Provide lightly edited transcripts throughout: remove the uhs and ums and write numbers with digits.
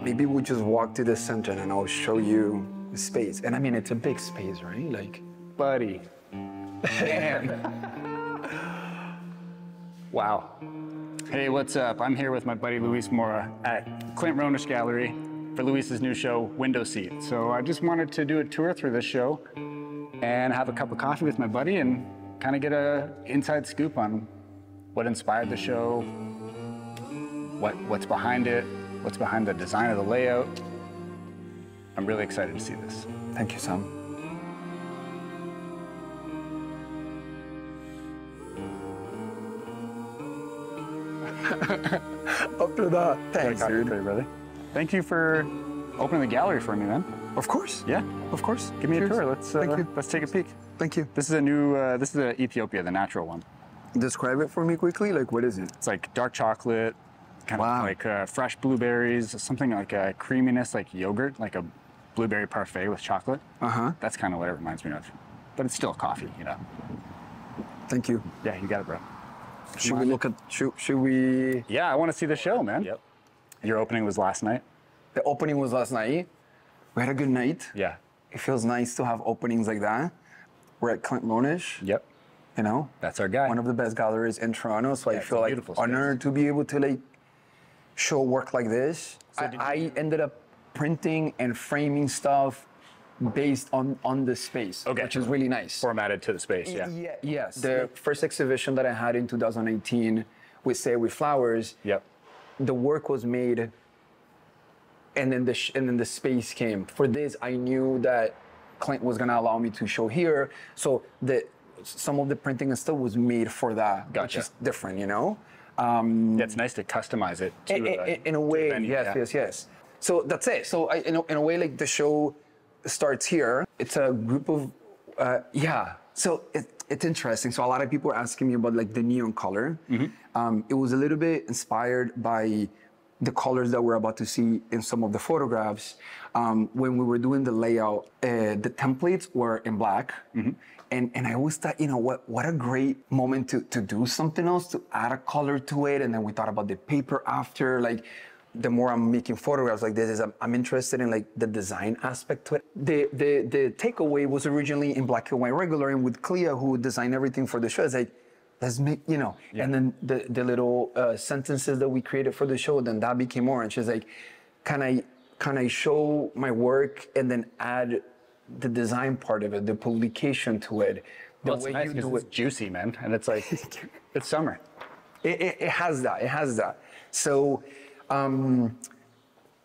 Maybe we'll just walk to the center and I'll show you the space. And I mean, it's a big space, right? Like, Buddy. Man. Wow. Hey, what's up? I'm here with my buddy LUIS MORA at Clint Roenisch Gallery for Luis's new show, Window Seat. So I just wanted to do a tour through this show and have a cup of coffee with my buddy and kind of get an inside scoop on what inspired the show, what's behind it, what's behind the design of the layout. I'm really excited to see this. thank you, Sam. After that, thanks, dude. For you, brother. Thank you for opening the gallery for me, man. Of course. Yeah, Of course. give me Cheers. a tour. Let's take a peek. Thank you. This is a new, this is Ethiopia, the natural one. Describe it for me quickly. Like, what is it? It's like dark chocolate, kind Wow. of like fresh blueberries, something like a creaminess, like yogurt, like a blueberry parfait with chocolate. Uh-huh. That's kind of what it reminds me of. But it's still coffee, you know? Thank you. Yeah, you got it, bro. Should we look at, should we? Yeah, I want to see the show, man. Yep. Your opening was last night? The opening was last night. We had a good night. Yeah. It feels nice to have openings like that. We're at Clint Roenisch, Yep. you know? That's our guy. One of the best galleries in Toronto, so I it's feel a like beautiful space. honored to be able to like show work like this. I ended up printing and framing stuff based on the space, Okay. which is really nice. Formatted to the space, yeah. Yes. The first exhibition that I had in 2018 with Say With Flowers, Yep. the work was made and then the space came. For this, I knew that Clint was gonna allow me to show here. So some of the printing and stuff was made for that, which Gotcha. is different, you know? Yeah, it's nice to customize it to In a way, venue, yes, yeah. yes. So that's it. So in a way, like the show starts here. It's a group of, yeah. So it's interesting. So a lot of people are asking me about like the neon color. It was a little bit inspired by the colors that we're about to see in some of the photographs. When we were doing the layout, the templates were in black. And I always thought, you know, what a great moment to do something else, to add a color to it. And then we thought about the paper after, like, the more I'm making photographs like this, I'm interested in like the design aspect to it. The takeaway was originally in black and white regular, and with Clea, who designed everything for the show, it's like, let's make, you know, and then the little sentences that we created for the show, then that became orange. It's like, can I show my work and then add the design part of it, the publication to it, the Well, it's way nice you 'cause do it's it. juicy, man. And it's like, it's summer. It has that. It has that. So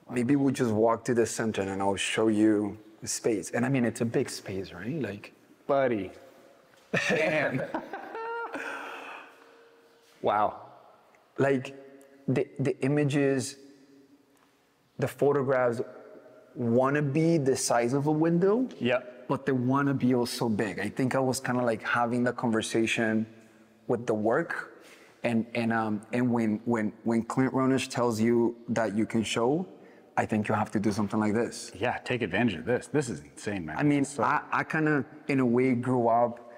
maybe we'll just walk to the center and I'll show you the space. And I mean, it's a big space, right? Like, Buddy. Man. Wow. like the images, the photographs want to be the size of a window, Yep. but they want to be also big. I think I was kind of like having the conversation with the work. And when Clint Roenisch tells you that you can show, I think you have to do something like this. Yeah, take advantage of this. This is insane, man. I mean, So- I kind of, in a way, grew up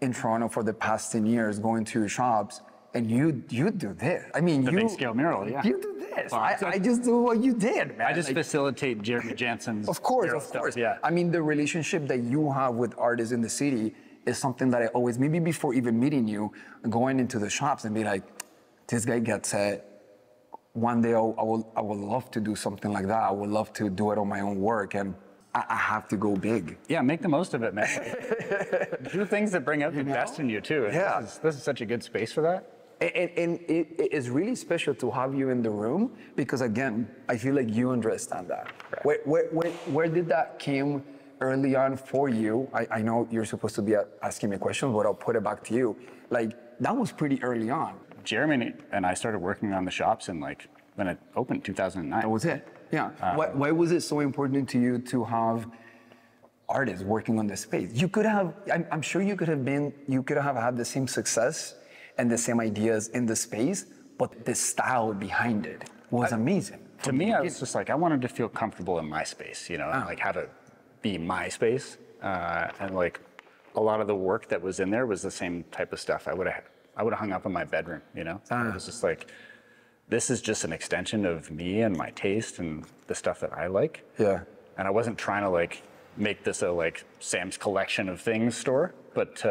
in Toronto for the past 10 years, going to your shops, and you do this. I mean, The big scale mural, yeah. You do this. Well, I just do what you did, man. I just Like, facilitate Jeremy Jansen's of course, mural of stuff, course. Yeah. I mean, the relationship that you have with artists in the city is something that I always, maybe before even meeting you, going into the shops and be like, this guy gets it. One day I would love to do something like that. I would love to do it on my own work, and I have to go big. Yeah, make the most of it, man. Do things that bring out the best in you, too. And Yeah. This is such a good space for that. And it is really special to have you in the room because, again, I feel like you understand that. Right. Where did that came early on for you? I know you're supposed to be asking me questions, but I'll put it back to you. Like, that was pretty early on. Jeremy and I started working on the shops in like, when it opened, 2009. That was it. Yeah. Why was it so important to you to have artists working on the space? You could have, I'm sure you could have had the same success and the same ideas in the space, but the style behind it was amazing. To me, I was just like, I wanted to feel comfortable in my space, you know, like have it be my space. And like a lot of the work that was in there was the same type of stuff I would have hung up in my bedroom, you know? It was just like, this is just an extension of me and my taste and the stuff that I like. Yeah. And I wasn't trying to like make this a like Sam's collection of things store, but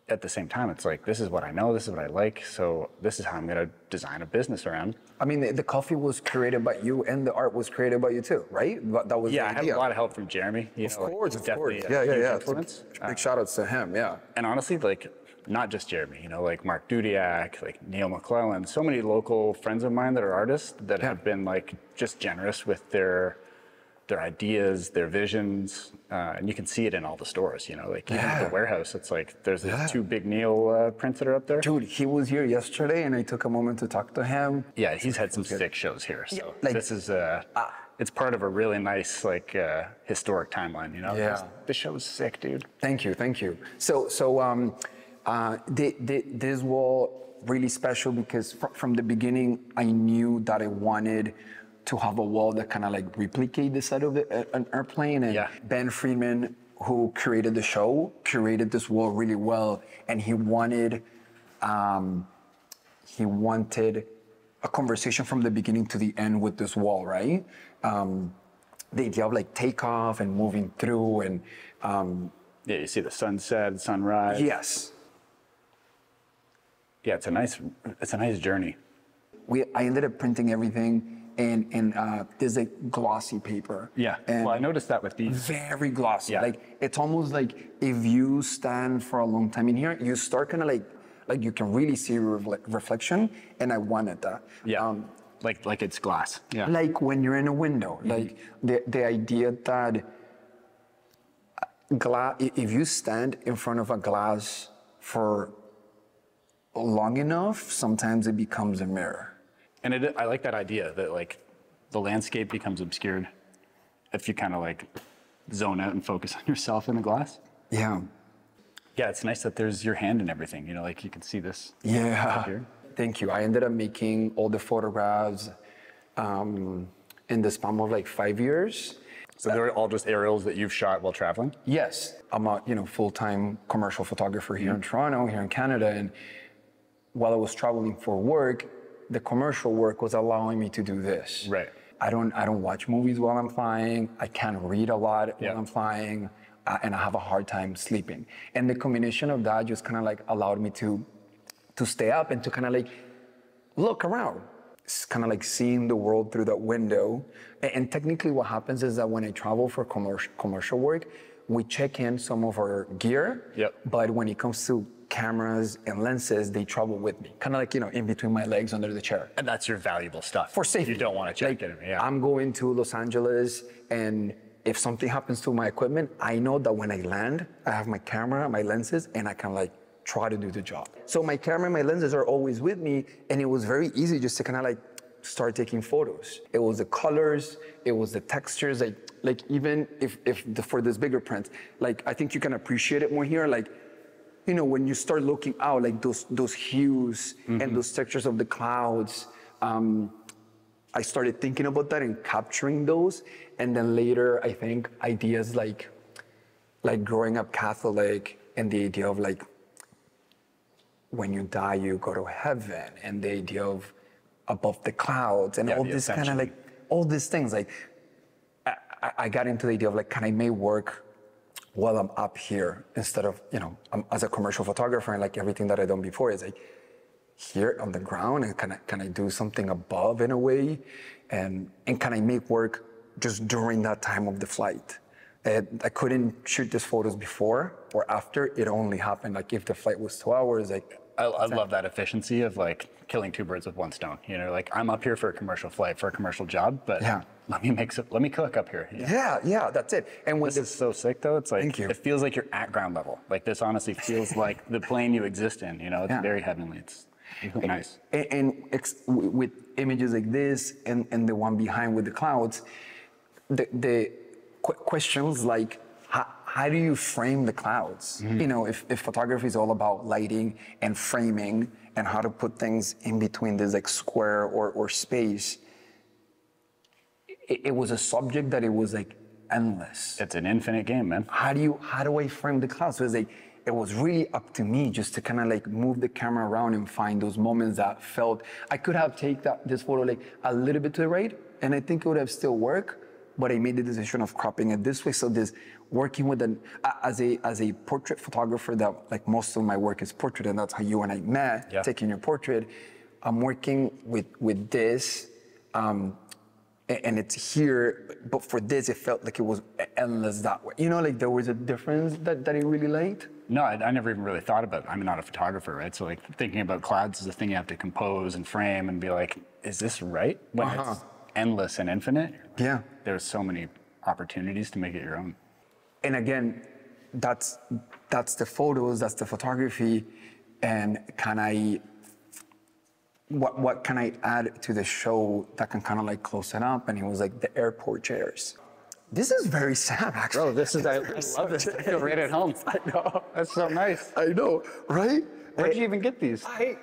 at the same time, it's like, this is what I know, this is what I like, so this is how I'm gonna design a business around. I mean, the coffee was created by you and the art was created by you too, right? That was Yeah, the I had idea. a lot of help from Jeremy. Of course. Definitely Yeah. influence. Big shout outs to him, yeah. And honestly, like, not just Jeremy, you know, like Mark Dudiak, like Neil McClellan, so many local friends of mine that are artists that have been like just generous with their ideas, their visions, and you can see it in all the stores, you know, like even at the warehouse, it's like there's these two big Neil prints that are up there. Dude, he was here yesterday and I took a moment to talk to him. Yeah, he's had some sick shows here, so like, this is it's part of a really nice like historic timeline, you know. Yeah. This show is sick, dude. Thank you. So this wall really special because from the beginning I knew that I wanted to have a wall that kind of like replicate the side of an airplane. And Ben Friedman, who created the show, curated this wall really well, and he wanted a conversation from the beginning to the end with this wall, right? The idea of like takeoff and moving through and yeah, you see the sunset, sunrise. Yes. Yeah, it's a nice journey. I ended up printing everything in this like glossy paper. Yeah. And well, I noticed that with these. Very glossy. Yeah. Like it's almost like if you stand for a long time in here, you start kind of like you can really see reflection, and I wanted that. Yeah. Like it's glass. Yeah. Like when you're in a window, like the idea that if you stand in front of a glass for long enough, sometimes it becomes a mirror. And I like that idea that like the landscape becomes obscured if you kind of like zone out and focus on yourself in the glass. Yeah. Yeah, it's nice that there's your hand in everything, you know, like you can see this. Yeah. Here. Thank you. I ended up making all the photographs in the span of like 5 years. So they're all just aerials that you've shot while traveling? Yes. I'm a full-time commercial photographer here in Toronto, here in Canada, and while I was traveling for work, the commercial work was allowing me to do this. Right. I don't watch movies while I'm flying. I can't read a lot while I'm flying, and I have a hard time sleeping. And the combination of that just kind of like allowed me to stay up and to kind of like look around. It's kind of like seeing the world through that window. And technically what happens is that when I travel for commercial work, we check in some of our gear, but when it comes to cameras and lenses, they travel with me, kind of like, in between my legs under the chair. And that's your valuable stuff. For safety. You don't want to check it. Yeah. I'm going to Los Angeles, and if something happens to my equipment, I know that when I land, I have my camera, my lenses, and I can like try to do the job. So my camera and my lenses are always with me, and it was very easy just to kind of like start taking photos. It was the colors, it was the textures, like even for this bigger print, like I think you can appreciate it more here, like, when you start looking out, like those hues and those textures of the clouds, I started thinking about that and capturing those. And then later, I think ideas like growing up Catholic and the idea of like, when you die, you go to heaven, and the idea of above the clouds and all this kind of like, all these things, like I got into the idea of like, can I make work while I'm up here instead of, as a commercial photographer, and like everything that I've done before is like here on the ground, and can I do something above in a way, and can I make work just during that time of the flight? I couldn't shoot these photos before or after. It only happened like if the flight was 2 hours, like. I love that efficiency of like killing two birds with one stone. Like I'm up here for a commercial flight, for a commercial job, but let me cook up here. Yeah, that's it. And when this is so sick though. It's like, Thank you. It feels like you're at ground level. Like this honestly feels like the plane you exist in, it's very heavenly. It's really nice. And with images like this and the one behind with the clouds, the questions like, how do you frame the clouds? If photography is all about lighting and framing and how to put things in between this like square or space, it was a subject that it was like endless. It's an infinite game, man. How do I frame the clouds? So it's like, it was really up to me just to kind of like move the camera around and find those moments that felt I could have taken this photo like a little bit to the right, and I think it would have still worked. But I made the decision of cropping it this way. So this working with as a portrait photographer, that like most of my work is portrait, and that's how you and I met, taking your portrait. I'm working with this, and it's here. But for this, it felt like it was endless that way. You know, like there was a difference that I really liked. No, I never even really thought about it. I'm not a photographer, right? So like thinking about clouds is a thing you have to compose and frame and be like, is this right? When it's endless and infinite. Yeah. There's so many opportunities to make it your own. And again, that's the photos, that's the photography, and what can I add to the show that can kind of like close it up? And it was like the airport chairs. This is very sad, actually. Bro, this is, I love this. I feel right at home. I know. That's so nice. I know, right? Where'd you even get these? I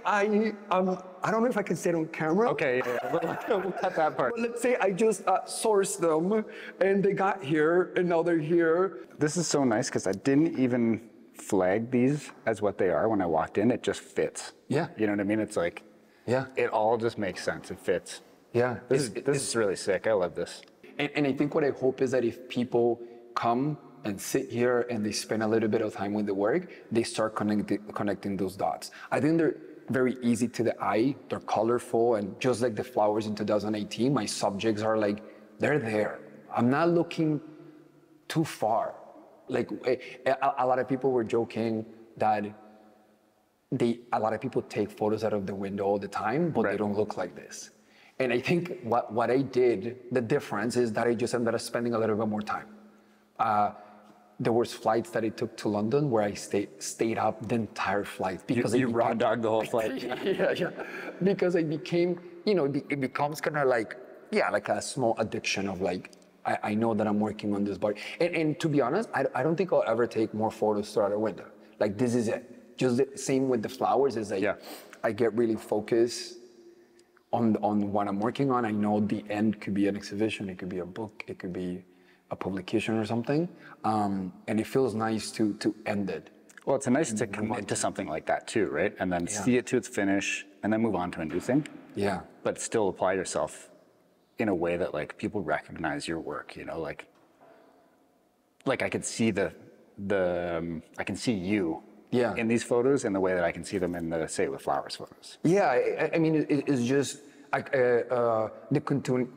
don't know if I can say it on camera. Okay, we'll cut that part. But let's say I just sourced them, and they got here, and now they're here. This is so nice because I didn't even flag these as what they are when I walked in. It just fits. Yeah. You know what I mean? It's like, yeah, it all just makes sense. It fits. Yeah. This is really sick. I love this. And I think what I hope is that if people come and sit here and they spend a little bit of time with the work, they start connecting those dots. I think they're very easy to the eye, they're colorful, and just like the flowers in 2018, my subjects are like, they're there. I'm not looking too far. Like a lot of people were joking that a lot of people take photos out of the window all the time, but they don't look like this. And I think what I did, the difference is that I just ended up spending a little bit more time. There was flights that I took to London where I stayed up the entire flight because you raw dogged the whole flight. yeah. Because I became, it becomes kind of like, like a small addiction of like, I know that I'm working on this, but and to be honest, I don't think I'll ever take more photos throughout a window. Like this is it. Just the same with the flowers is like, I get really focused on what I'm working on. I know the end could be an exhibition, it could be a book, it could be a publication or something, and it feels nice to end it. Well, it's nice to commit to something like that too, right? And then see it to its finish, and then move on to a new thing. Yeah. But still apply yourself in a way that like people recognize your work. Like I could see I can see you. Yeah. In these photos in the way that I can see them in the Say It With Flowers photos. Yeah, I mean, it's just like the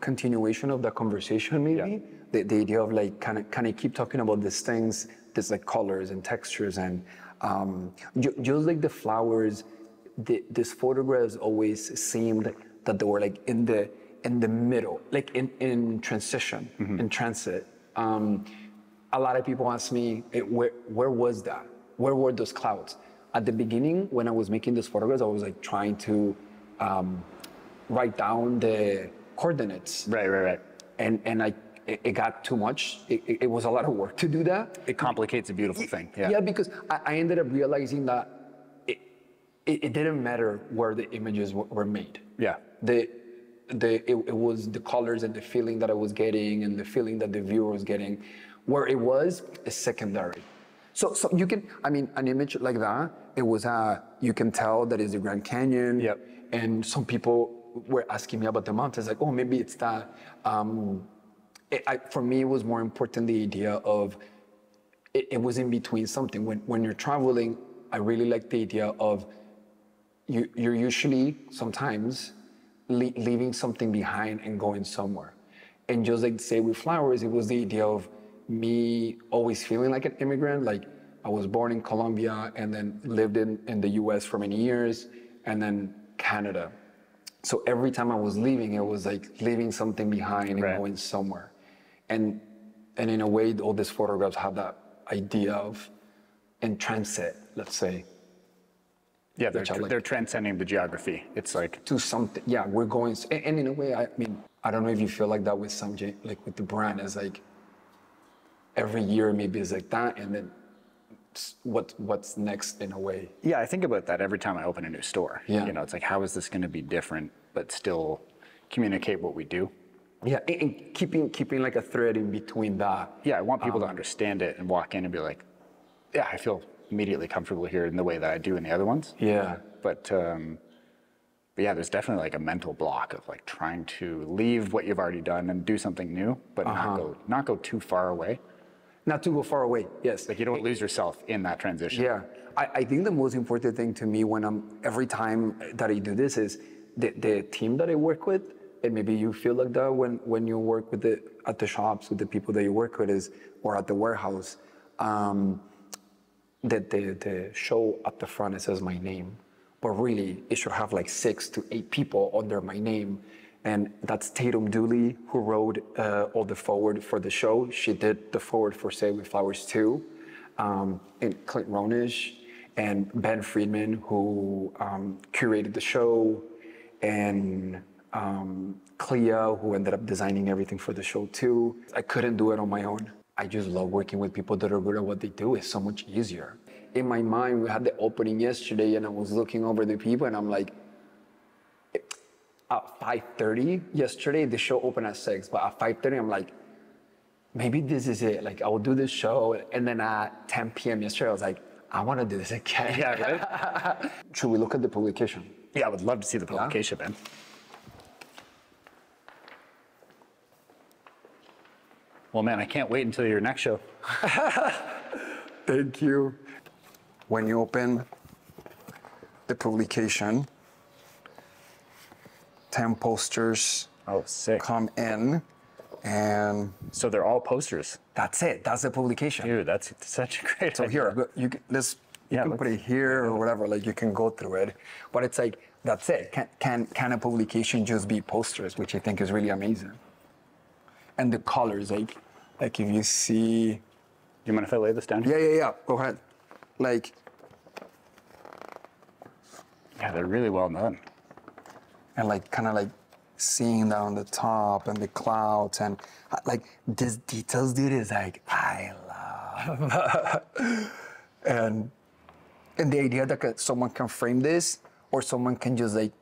continuation of the conversation, maybe. Yeah. The idea of like, can I keep talking about these things, these like colors and textures, and just like the flowers, these photographs always seemed that they were like in the middle, like in transition, in transit. A lot of people ask me, where was that? Where were those clouds? At the beginning, when I was making these photographs, I was like trying to write down the coordinates. Right. And it got too much. It was a lot of work to do that. It complicates a beautiful thing. Yeah, because I ended up realizing that it didn't matter where the images were made. Yeah. It was the colors and the feeling that I was getting and the feeling that the viewer was getting. Where it was is secondary. So you can, I mean, an image like that, it was you can tell that it's the Grand Canyon. Yep. And some people were asking me about the mountains, like, oh, maybe it's that. For me, it was more important the idea of it was in between something. When you're traveling, I really like the idea of you're usually sometimes leaving something behind and going somewhere. And just like Say With Flowers, it was the idea of me always feeling like an immigrant. Like I was born in Colombia and then lived in the US for many years and then Canada. So every time I was leaving, it was like leaving something behind and going somewhere. And in a way, all these photographs have that idea of in transit, let's say. Yeah, they're transcending the geography. It's like to something. Yeah, we're going. And in a way, I mean, I don't know if you feel like that with some, like with the brand, is like every year maybe it's like that, and then what's next in a way. Yeah, I think about that every time I open a new store. Yeah. It's like, how is this going to be different, but still communicate what we do? Yeah, and keeping like a thread in between that. Yeah, I want people to understand it and walk in and be like, yeah, I feel immediately comfortable here in the way that I do in the other ones. Yeah. But yeah, there's definitely like a mental block of like trying to leave what you've already done and do something new, but not go too far away. Not to go far away, yes. Like you don't lose yourself in that transition. Yeah, I think the most important thing to me every time that I do this is the team that I work with, and maybe you feel like that when you work with at the shops with the people that you work with or at the warehouse, that the show at the front, it says my name, but really it should have like 6 to 8 people under my name. And that's Tatum Dooley, who wrote all the forward for the show. She did the forward for Say With Flowers too. And Clint Roenisch and Ben Friedman, who curated the show, and Clea, who ended up designing everything for the show too. I couldn't do it on my own. I just love working with people that are good at what they do. It's so much easier. In my mind, we had the opening yesterday, and I was looking over the people, and I'm like, at 5:30 yesterday, the show opened at 6, but at 5:30, I'm like, maybe this is it. Like, I will do this show. And then at 10 p.m. yesterday, I was like, I want to do this again. Yeah, right? Should we look at the publication? Yeah, I would love to see the publication, man. Well, man, I can't wait until your next show. Thank you. When you open the publication, 10 posters sick. come in, and So they're all posters. that's it. That's the publication. Dude, that's such a great So idea. here, you can put it here or whatever. Like, you can go through it, but it's like, that's it. Can a publication just be posters, which I think is really amazing. And the colors, like if you see. You mind if I lay this down? Yeah. Go ahead. Like. Yeah, they're really well done. And like kind of like seeing down the top and the clouds and like these details, dude, is like I love. and the idea that someone can frame this, or someone can just like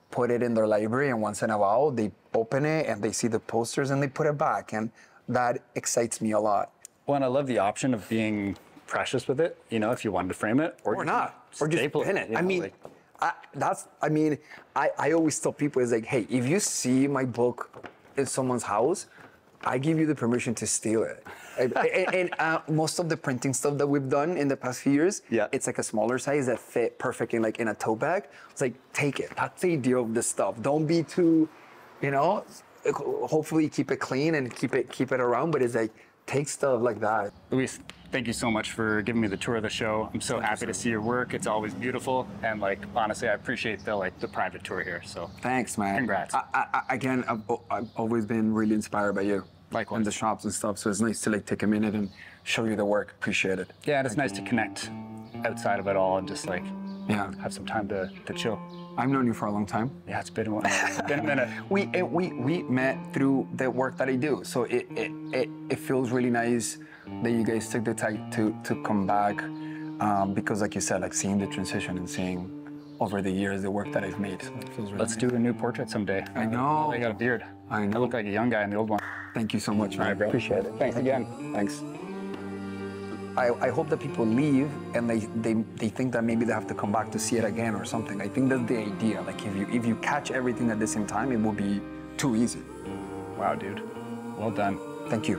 put it in their library, and once in a while they open it and they see the posters and they put it back, and that excites me a lot. Well, and I love the option of being precious with it. You know, if you wanted to frame it Or not, or just staple pin it. You know, I mean. I always tell people, it's like, hey, if you see my book in someone's house, I give you the permission to steal it. and most of the printing stuff that we've done in the past few years, it's like a smaller size that fit perfect in a tote bag. It's like, take it. That's the idea of this stuff. Don't be too, hopefully keep it clean and keep it around, but it's like, take stuff like that. Luis, thank you so much for giving me the tour of the show. I'm so happy to see your work. It's always beautiful, and like honestly, I appreciate the private tour here. So thanks, man. Congrats. Again, I've always been really inspired by you. Likewise. And the shops and stuff. So it's nice to take a minute and show you the work. Appreciate it. Yeah, and it's nice to connect outside of it all and just have some time to chill. I've known you for a long time. Yeah, it's been a minute. We met through the work that I do, so it feels really nice that you guys took the time to come back, because like you said, seeing the transition and seeing over the years the work that I've made. So it feels really Let's nice. do a new portrait someday. I know. I got a beard. I know. I look like a young guy in the old one. Thank you so much, man. All right, bro. Appreciate it. Thanks again. Thanks. I hope that people leave and they think that maybe they have to come back to see it again or something. I think that's the idea. Like if you catch everything at the same time, it will be too easy. Wow, dude. Well done. Thank you.